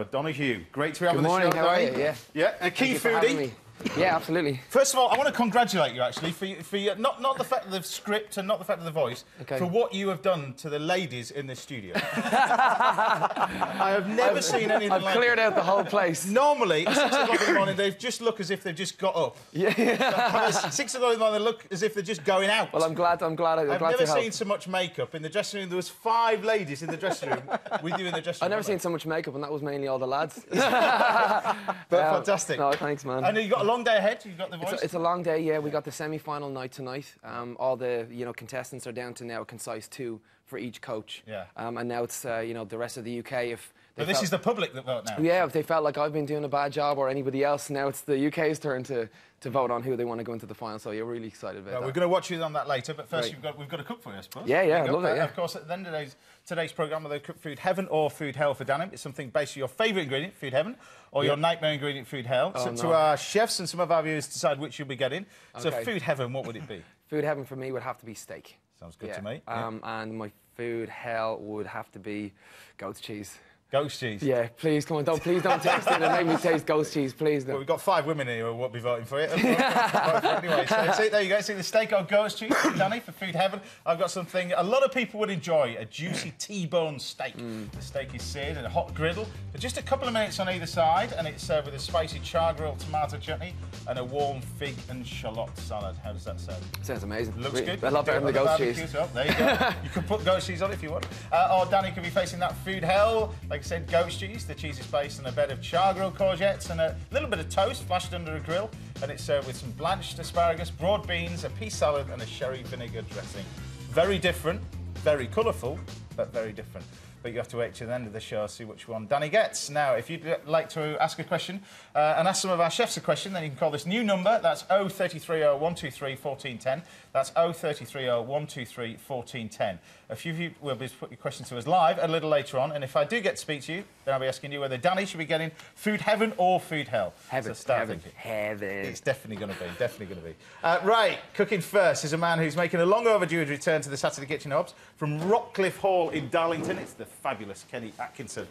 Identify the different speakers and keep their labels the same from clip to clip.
Speaker 1: Donahue, great to be on the show.
Speaker 2: Good morning, how are you?
Speaker 1: Yeah, a key foodie.
Speaker 2: Yeah, absolutely.
Speaker 1: First of all, I want to congratulate you actually for your, not the fact of the script and not the fact of the voice, for what you have done to the ladies in this studio. I have never seen anything like it.
Speaker 2: I've cleared out the whole place.
Speaker 1: Normally, at 6 o'clock in the morning, they just look as if they've just got up.
Speaker 2: Yeah.
Speaker 1: 6 o'clock in the morning, they look as if they're just going out.
Speaker 2: Well, I'm glad
Speaker 1: I've never seen so much makeup in the dressing room. There was 5 ladies in the dressing room with you in the dressing room.
Speaker 2: I've never seen so much makeup, and that was mainly all the lads.
Speaker 1: Fantastic.
Speaker 2: No, thanks, man.
Speaker 1: I know you've got a long day ahead. You've got the voice.
Speaker 2: It's a long day, yeah. We got the semi-final night tonight. All the contestants are down to now a concise 2 for each coach.
Speaker 1: Yeah.
Speaker 2: And now it's the rest of the UK.
Speaker 1: But this is the public that vote now.
Speaker 2: Yeah, if they felt like I've been doing a bad job or anybody else, now it's the UK's turn to vote on who they want to go into the final. So you're really excited about that.
Speaker 1: We're going to watch you on that later, but first we've got a cook for you, I suppose.
Speaker 2: Yeah, I love it. Yeah.
Speaker 1: Of course, at the end of today's programme, whether cook food heaven or food hell for Danny, it's something based on your favourite ingredient, food heaven, or your nightmare ingredient, food hell. To our chefs and some of our viewers decide which you'll be getting. So food heaven, what would it be?
Speaker 2: Food heaven for me would have to be steak.
Speaker 1: Sounds good to me.
Speaker 2: And my food hell would have to be goat's cheese.
Speaker 1: Goat's cheese?
Speaker 2: Yeah, please, come on, please don't taste it and make me taste goat's cheese, please. No.
Speaker 1: Well, we've got 5 women here who won't be voting for it. Anyway, so there you go. See the steak or goat's cheese, Danny, for food heaven. I've got something a lot of people would enjoy, a juicy T-bone steak. The steak is seared in a hot griddle for just a couple of minutes on either side, and it's served with a spicy char-grilled tomato chutney and a warm fig and shallot salad. How does that sound?
Speaker 2: Sounds amazing.
Speaker 1: Looks good.
Speaker 2: I love it on the goat's cheese.
Speaker 1: Well, there you go. You can put goat's cheese on if you want. Or Danny could be facing that food hell. Like I said, goat's cheese. The cheese is based on a bed of char-grilled courgettes and a little bit of toast flashed under a grill, and it's served with some blanched asparagus, broad beans, a pea salad and a sherry vinegar dressing. Very different, very colourful, but very different. But you have to wait till the end of the show to see which one Danny gets. Now, if you'd like to ask a question and ask some of our chefs a question, then you can call this new number. That's 0330 123 1410. That's 0330 123 1410. A few of you will be able to put your questions to us live a little later on, and if I do get to speak to you, then I'll be asking you whether Danny should be getting food heaven or food hell.
Speaker 2: Heaven. Heaven.
Speaker 1: It's definitely going to be, right, cooking first is a man who's making a long overdue return to the Saturday Kitchen Hubs from Rockcliffe Hall in Darlington. It's the fabulous Kenny Atkinson.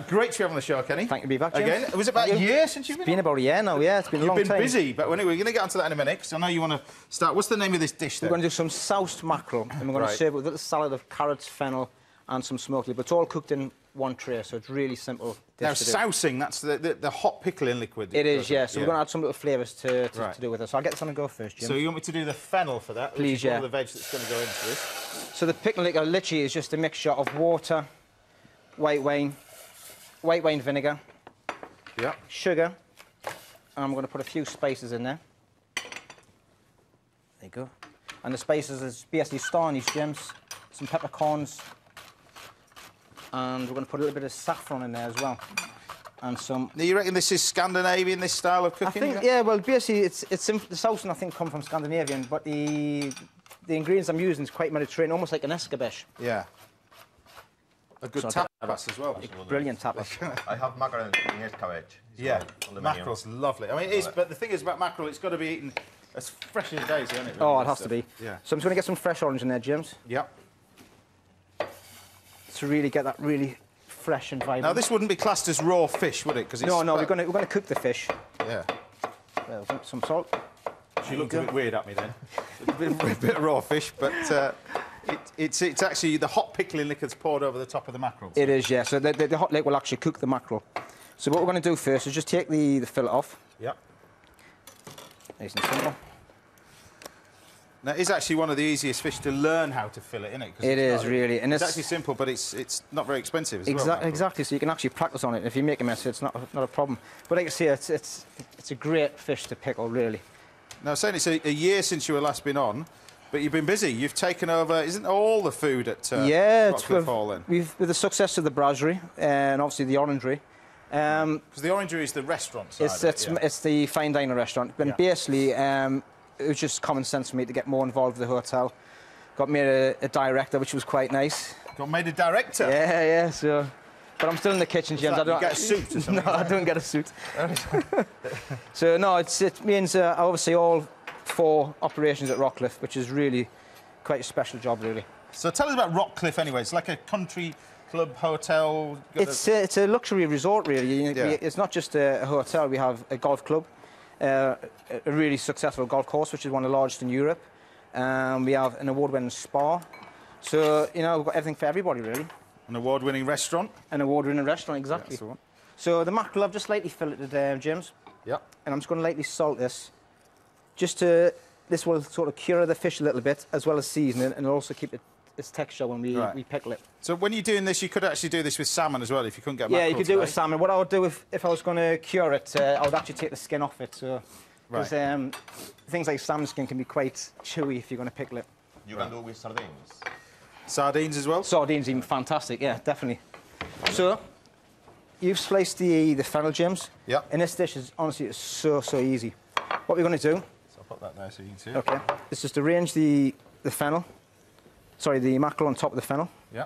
Speaker 1: Great to have you on the show, Kenny.
Speaker 3: Thank you to be back, James.
Speaker 1: Again. Was it about a year since you've been?
Speaker 3: It's been about a year now, yeah. It's been a long time.
Speaker 1: You've been busy, but anyway, we're going to get onto that in a minute, because I know you want to start. What's the name of this dish, then?
Speaker 3: We're going to do some soused mackerel, and we're going to serve it with a little salad of carrots, fennel, and some smoked leek. But it's all cooked in one tray, so it's really simple.
Speaker 1: Now, sousing, that's the hot pickling liquid.
Speaker 3: It is, yeah. So we're going to add some little flavours to do with it. So I'll get this on and go first, Jim.
Speaker 1: So you want me to do the fennel for that?
Speaker 3: Please, yeah.
Speaker 1: All the veg that's going to go into this.
Speaker 3: So the pickling liquor literally is just a mixture of water, white wine vinegar, sugar, and I'm going to put a few spices in there. There you go. And the spices is basically star anise, James, some peppercorns, and we're going to put a little bit of saffron in there as well. And some...
Speaker 1: Now, you reckon this is Scandinavian, this style of cooking?
Speaker 3: I think, yeah, well, basically, the sousing, I think, come from Scandinavian, but the ingredients I'm using is quite Mediterranean, almost like an escabeche.
Speaker 1: Yeah. A good tapas as well.
Speaker 3: Brilliant tapas.
Speaker 4: I have mackerel in escabeche.
Speaker 1: Yeah, mackerel's lovely. I mean, it is, but the thing is about mackerel, it's got to be eaten as fresh as daisy, isn't it? Really?
Speaker 3: Oh, it has to be.
Speaker 1: Yeah.
Speaker 3: So I'm just going to get some fresh orange in there, James.
Speaker 1: Yep. To
Speaker 3: really get that really fresh and vibrant.
Speaker 1: Now, this wouldn't be classed as raw fish, would it?
Speaker 3: No, we're going to cook the fish.
Speaker 1: Yeah.
Speaker 3: Well, some salt.
Speaker 1: She looked a bit weird at me then. a bit of raw fish, but it's actually the hot pickling liquor that's poured over the top of the mackerel.
Speaker 3: So. It is, yeah. So the hot liquor will actually cook the mackerel. So what we're going to do first is just take the fillet off.
Speaker 1: Yep.
Speaker 3: Nice and simple.
Speaker 1: Now, it is actually one of the easiest fish to learn how to fillet, isn't it?
Speaker 3: It is, really. And
Speaker 1: it's actually simple, but it's not very expensive as well.
Speaker 3: Exactly, so you can actually practice on it. If you make a mess, it's not a problem. But like I say, it's a great fish to pickle, really.
Speaker 1: Now, saying it's a year since you were last been on, but you've been busy. You've taken over, isn't all the food at Rockcliffe Hall then?
Speaker 3: With the success of the brasserie and obviously the orangery.
Speaker 1: Because the orangery is the restaurant side.
Speaker 3: It's the fine dining restaurant. But basically, it was just common sense for me to get more involved with the hotel. Got made a director, which was quite nice.
Speaker 1: Got made a director?
Speaker 3: Yeah, so... But I'm still in the kitchen, James.
Speaker 1: I don't get a suit or something?
Speaker 3: No, I don't get a suit. So, no, it means I oversee all 4 operations at Rockcliffe, which is really quite a special job, really.
Speaker 1: So tell us about Rockcliffe anyway. It's like a country club, hotel?
Speaker 3: It's a luxury resort, really. It's not just a hotel. We have a golf club, a really successful golf course, which is one of the largest in Europe. We have an award-winning spa. So, you know, we've got everything for everybody, really.
Speaker 1: An award-winning restaurant?
Speaker 3: An award-winning restaurant, exactly.
Speaker 1: That's the one.
Speaker 3: So the mackerel, I've just lightly filleted, James.
Speaker 1: Yep.
Speaker 3: And I'm just going to lightly salt this. This will sort of cure the fish a little bit, as well as season it, and it'll also keep its texture when we pickle it.
Speaker 1: So when you're doing this, you could actually do this with salmon as well, if you couldn't get mackerel.
Speaker 3: Yeah, you could do it with salmon. What I would do if I was going to cure it, I would actually take the skin off it. So, because things like salmon skin can be quite chewy if you're going to pickle it.
Speaker 4: You can do it with sardines.
Speaker 1: Sardines as well?
Speaker 3: Sardines even fantastic, yeah, definitely. So, you've sliced the fennel, James.
Speaker 1: Yeah.
Speaker 3: And this dish is honestly so easy. What we're going to do?
Speaker 1: So I'll put that there so you can see it.
Speaker 3: Okay. Is just arrange the fennel. Sorry, the mackerel on top of the fennel.
Speaker 1: Yeah.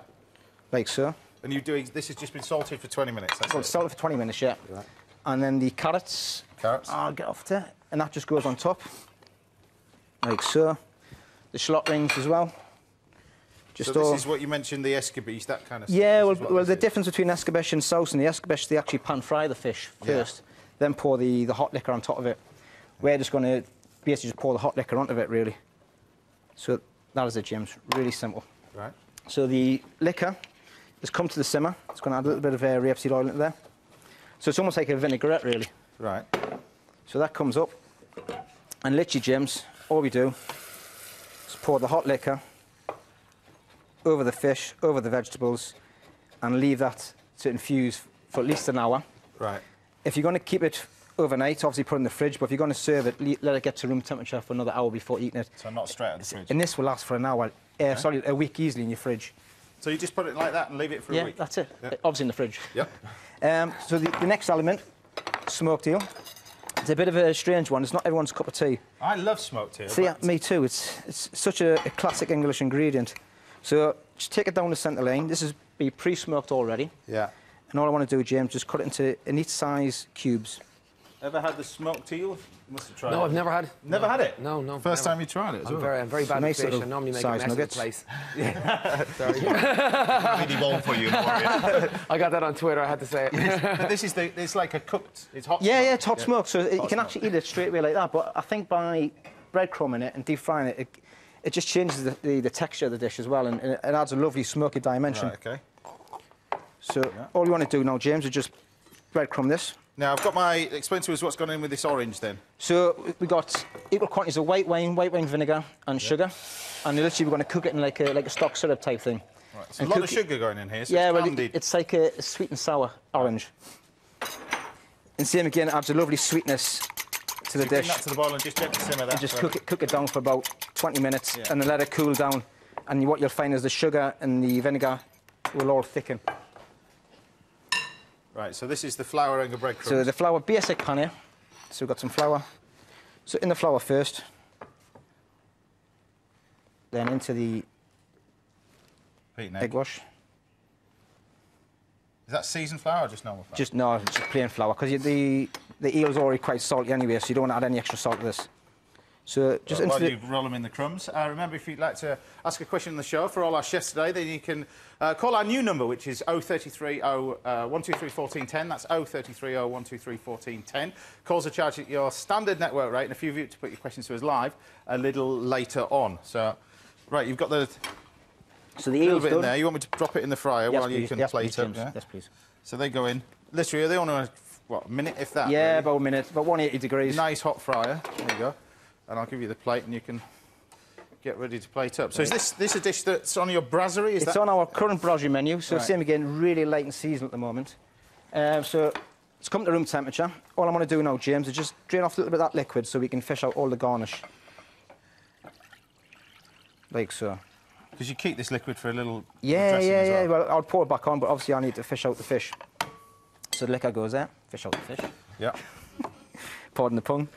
Speaker 3: Like so.
Speaker 1: And this has just been salted for 20 minutes. That's
Speaker 3: Well,
Speaker 1: it.
Speaker 3: salted for 20 minutes, yeah.
Speaker 1: Right.
Speaker 3: And then the carrots.
Speaker 1: Carrots.
Speaker 3: I'll get off there. And that just goes on top. Like so. The shallot rings as well.
Speaker 1: So this is what you mentioned, the escabeche, that kind of stuff.
Speaker 3: Yeah, well the difference between escabeche and sauce, and the escabeche, they actually pan-fry the fish first, then pour the hot liquor on top of it. We're just going to basically just pour the hot liquor onto it, really. So that is it, James. Really simple.
Speaker 1: Right.
Speaker 3: So the liquor has come to the simmer. It's going to add a little bit of rapeseed oil into there. So it's almost like a vinaigrette, really.
Speaker 1: Right.
Speaker 3: So that comes up. And literally, James, all we do is pour the hot liquor over the fish, over the vegetables, and leave that to infuse for at least an hour.
Speaker 1: Right.
Speaker 3: If you're going to keep it overnight, obviously put it in the fridge, but if you're going to serve it, let it get to room temperature for another hour before eating it.
Speaker 1: So not straight out of the fridge.
Speaker 3: And this will last for an hour, sorry, a week easily in your fridge.
Speaker 1: So you just put it like that and leave it for a week?
Speaker 3: Yeah, that's it.
Speaker 1: Yeah.
Speaker 3: Obviously in the fridge.
Speaker 1: Yep.
Speaker 3: So the next element, smoked eel. It's a bit of a strange one. It's not everyone's cup of tea.
Speaker 1: I love smoked eel.
Speaker 3: See, me too. It's such a classic English ingredient. So just take it down the centre line. This is be pre-smoked already.
Speaker 1: Yeah.
Speaker 3: And all I want to do, James, just cut it into neat size cubes.
Speaker 1: Ever had the smoked eel? You must have tried it.
Speaker 2: No, I've never had.
Speaker 1: Never had it?
Speaker 2: No, no.
Speaker 1: First
Speaker 2: never.
Speaker 1: time you tried it as well?
Speaker 2: I'm very bad
Speaker 3: nice
Speaker 2: at fish.
Speaker 3: little
Speaker 2: I normally make a
Speaker 3: size
Speaker 2: mess
Speaker 3: nuggets.
Speaker 2: of the place. Yeah. Sorry.
Speaker 4: Really bone for you, Warrior.
Speaker 2: I got that on Twitter, I had to say it.
Speaker 1: But this is it's like a cooked, it's hot
Speaker 3: Yeah,
Speaker 1: smoked.
Speaker 3: yeah, it's hot smoked, so you can
Speaker 1: smoked.
Speaker 3: actually eat it straight away like that. But I think by breadcrumbing it and deep frying it, it just changes the texture of the dish as well, and it adds a lovely smoky dimension.
Speaker 1: Right, okay.
Speaker 3: So all you want to do now, James, is just breadcrumb this.
Speaker 1: Now, explain to us what's gone in with this orange then.
Speaker 3: So we got equal quantities of white wine vinegar, and sugar, and literally we're going to cook it in like a stock syrup type thing.
Speaker 1: Right, so a lot of sugar going in here, so
Speaker 3: Yeah,
Speaker 1: it's
Speaker 3: well,
Speaker 1: candied.
Speaker 3: it's like a sweet and sour orange. And same again, adds a lovely sweetness to the
Speaker 1: Bring
Speaker 3: dish.
Speaker 1: that to the boil and just gently simmer that.
Speaker 3: And just
Speaker 1: for-
Speaker 3: cook it down for about 20 minutes,
Speaker 1: Yeah.
Speaker 3: and then let it cool down. And what you'll find is the sugar and the vinegar will all thicken.
Speaker 1: Right, so this is the flour and the breadcrumbs.
Speaker 3: So the flour, basic pan here. So we've got some flour. So in the flour first, then into the
Speaker 1: Beaten
Speaker 3: egg wash.
Speaker 1: Is that seasoned flour or just normal flour?
Speaker 3: Just plain flour, because the eel's already quite salty anyway, so you don't want to add any extra salt to this. So just into
Speaker 1: While
Speaker 3: the...
Speaker 1: you roll them in the crumbs. Remember, if you'd like to ask a question on the show for all our chefs today, then you can call our new number, which is 0330 123 1410. That's 0330 123 1410. Calls are charged at your standard network rate, and if you've to put your questions to us live a little later on. So, right, you've got the
Speaker 3: So the
Speaker 1: little
Speaker 3: eel's
Speaker 1: bit in
Speaker 3: done.
Speaker 1: there. You want me to drop it in the fryer
Speaker 3: Yes,
Speaker 1: while you
Speaker 3: please.
Speaker 1: can
Speaker 3: Yes,
Speaker 1: plate
Speaker 3: please,
Speaker 1: it?
Speaker 3: James.
Speaker 1: Yeah?
Speaker 3: Yes, please.
Speaker 1: So they go in. Literally, they want to, what, a minute if that?
Speaker 3: Yeah,
Speaker 1: really?
Speaker 3: about a minute, about 180 degrees.
Speaker 1: Nice hot fryer. There you go. And I'll give you the plate, and you can get ready to plate up. So is this a dish that's on your brasserie?
Speaker 3: It's on our current brasserie menu, so
Speaker 1: Right.
Speaker 3: same again, really light and seasoned at the moment. So it's come to room temperature. All I'm going to do now, James, is just drain off a little bit of that liquid so we can fish out all the garnish. Like so.
Speaker 1: Because you keep this liquid for a little
Speaker 3: Yeah,
Speaker 1: dressing
Speaker 3: yeah,
Speaker 1: as
Speaker 3: yeah.
Speaker 1: well.
Speaker 3: Well, I'll pour it back on, but obviously I need to fish out the fish. So the liquor goes there, fish out the fish.
Speaker 1: Yeah.
Speaker 3: Pardon the pun.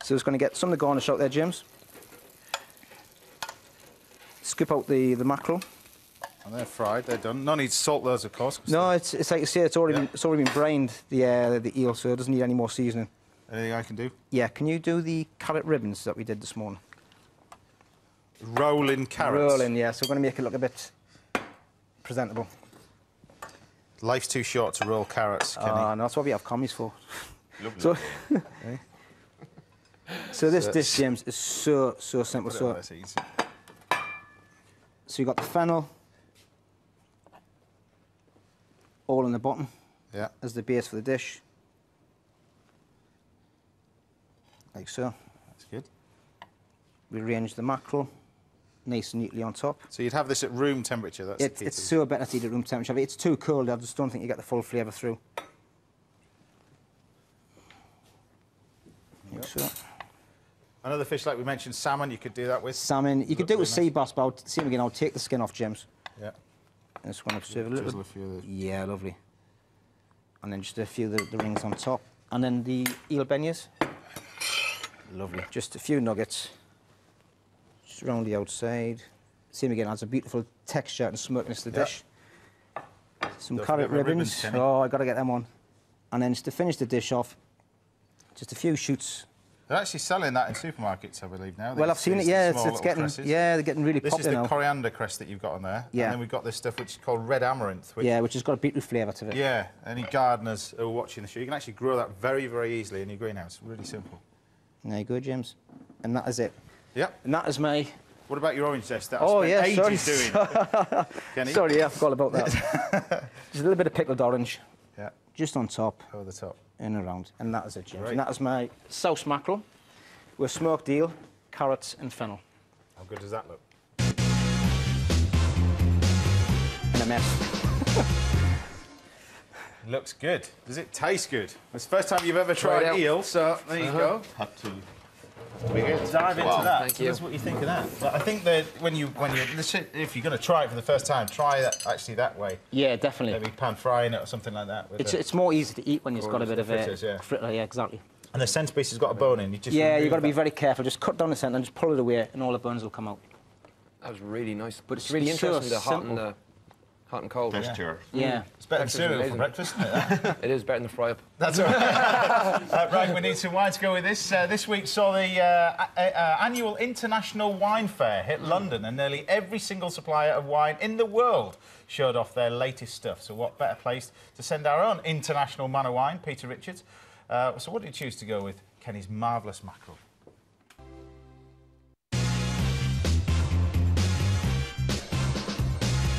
Speaker 3: So it's going to get some of the garnish out there, James. Scoop out the mackerel.
Speaker 1: And they're fried, they're done. No need to salt those, of course.
Speaker 3: No, it's like you say, it's already been brined, the eel, so it doesn't need any more seasoning.
Speaker 1: Anything I can do?
Speaker 3: Yeah, can you do the carrot ribbons that we did this morning?
Speaker 1: Rolling carrots.
Speaker 3: Rolling, yeah. So we're going to make it look a bit presentable.
Speaker 1: Life's too short to roll carrots, Kenny.
Speaker 3: No, that's what we have commies for.
Speaker 4: Lovely.
Speaker 3: So, so this dish, James, is so simple.
Speaker 1: Put it on
Speaker 3: So,
Speaker 1: there so you can see.
Speaker 3: so you got the fennel all in the bottom
Speaker 1: Yeah.
Speaker 3: as the base for the dish, like so.
Speaker 1: That's good.
Speaker 3: We arrange the mackerel nice and neatly on top.
Speaker 1: So you'd have this at room temperature. That's the key
Speaker 3: It's
Speaker 1: to
Speaker 3: so better to eat at room temperature. If it's too cold, I just don't think you get the full flavour through. Like so.
Speaker 1: Another fish like we mentioned, salmon. You could do that with.
Speaker 3: Salmon, you could do it with
Speaker 1: Very
Speaker 3: sea bass, but same again, I'll take the skin off, James.
Speaker 1: Yeah.
Speaker 3: I just want to serve a little.
Speaker 1: Drizzle a few of those.
Speaker 3: Yeah, lovely. And then just a few of the rings on top. And then the eel beignets. Lovely. Just a few nuggets. Just around the outside. Same again, adds a beautiful texture and smokiness to the
Speaker 1: Yep.
Speaker 3: dish. Some
Speaker 1: Don't
Speaker 3: carrot
Speaker 1: forget my ribbons,
Speaker 3: ribbons.
Speaker 1: Kenny.
Speaker 3: Oh, I got to get them on. And then just to finish the dish off, just a few shoots.
Speaker 1: They're actually selling that in supermarkets, I believe now.
Speaker 3: Well,
Speaker 1: these-
Speaker 3: I've seen it.
Speaker 1: these
Speaker 3: Yeah,
Speaker 1: small
Speaker 3: it's
Speaker 1: little
Speaker 3: getting.
Speaker 1: cresses.
Speaker 3: Yeah, they're getting really
Speaker 1: This is
Speaker 3: popular
Speaker 1: the
Speaker 3: now.
Speaker 1: coriander crest that you've got on there.
Speaker 3: Yeah.
Speaker 1: And then we've got this stuff which is called red amaranth. Which,
Speaker 3: Yeah, which has got a beetroot flavour to it.
Speaker 1: Yeah. Any gardeners who are watching the show, you can actually grow that very, very easily in your greenhouse. Really simple.
Speaker 3: There you go, James. And that is it.
Speaker 1: Yep.
Speaker 3: And that is my.
Speaker 1: What about your orange zest? That I
Speaker 3: Oh,
Speaker 1: spent
Speaker 3: yeah,
Speaker 1: ages doing. Kenny?
Speaker 3: Sorry, yeah, I forgot about that. Just a little bit of pickled orange,
Speaker 1: Yeah.
Speaker 3: just on top,
Speaker 1: Over the top.
Speaker 3: in and around. And that is it, James.
Speaker 1: Great.
Speaker 3: And that is my souse mackerel with smoked eel, carrots and fennel.
Speaker 1: How good does that look?
Speaker 3: And a mess.
Speaker 1: Looks good. Does it taste good? It's the first time you've ever
Speaker 2: Try it
Speaker 1: tried
Speaker 2: out.
Speaker 1: eel, so there you go.
Speaker 4: Had to.
Speaker 1: Dive into
Speaker 4: Wow.
Speaker 1: that.
Speaker 2: Thank
Speaker 1: Tell
Speaker 2: you.
Speaker 1: us what you think of that. But I think that if you're going to try it for the first time, try that actually that way.
Speaker 3: Yeah, definitely.
Speaker 1: Maybe pan frying it or something like that. With
Speaker 3: It's more easy to eat when you've got a bit of
Speaker 1: fritters,
Speaker 3: a
Speaker 1: yeah.
Speaker 3: fritter. Yeah, exactly.
Speaker 1: And the centrepiece has got a bone in. You just
Speaker 3: Yeah,
Speaker 1: remove
Speaker 3: you've got to be
Speaker 1: that.
Speaker 3: very careful. Just cut down the centre and just pull it away, and all the bones will come out.
Speaker 2: That was really nice. But it's
Speaker 3: It's
Speaker 2: really
Speaker 3: so
Speaker 2: interesting, the hot and
Speaker 3: simple.
Speaker 2: the hot and cold.
Speaker 4: Texture.
Speaker 3: Yeah.
Speaker 1: It's better than
Speaker 2: Breakfast is
Speaker 1: cereal for
Speaker 2: amazing.
Speaker 1: breakfast, isn't it?
Speaker 2: It is better than the fry-up.
Speaker 1: That's all right. Right, we need some wine to go with this. This week saw the annual International Wine Fair hit London, and nearly every single supplier of wine in the world showed off their latest stuff. So what better place to send our own international man of wine, Peter Richards. So what did you choose to go with? Kenny's marvellous mackerel.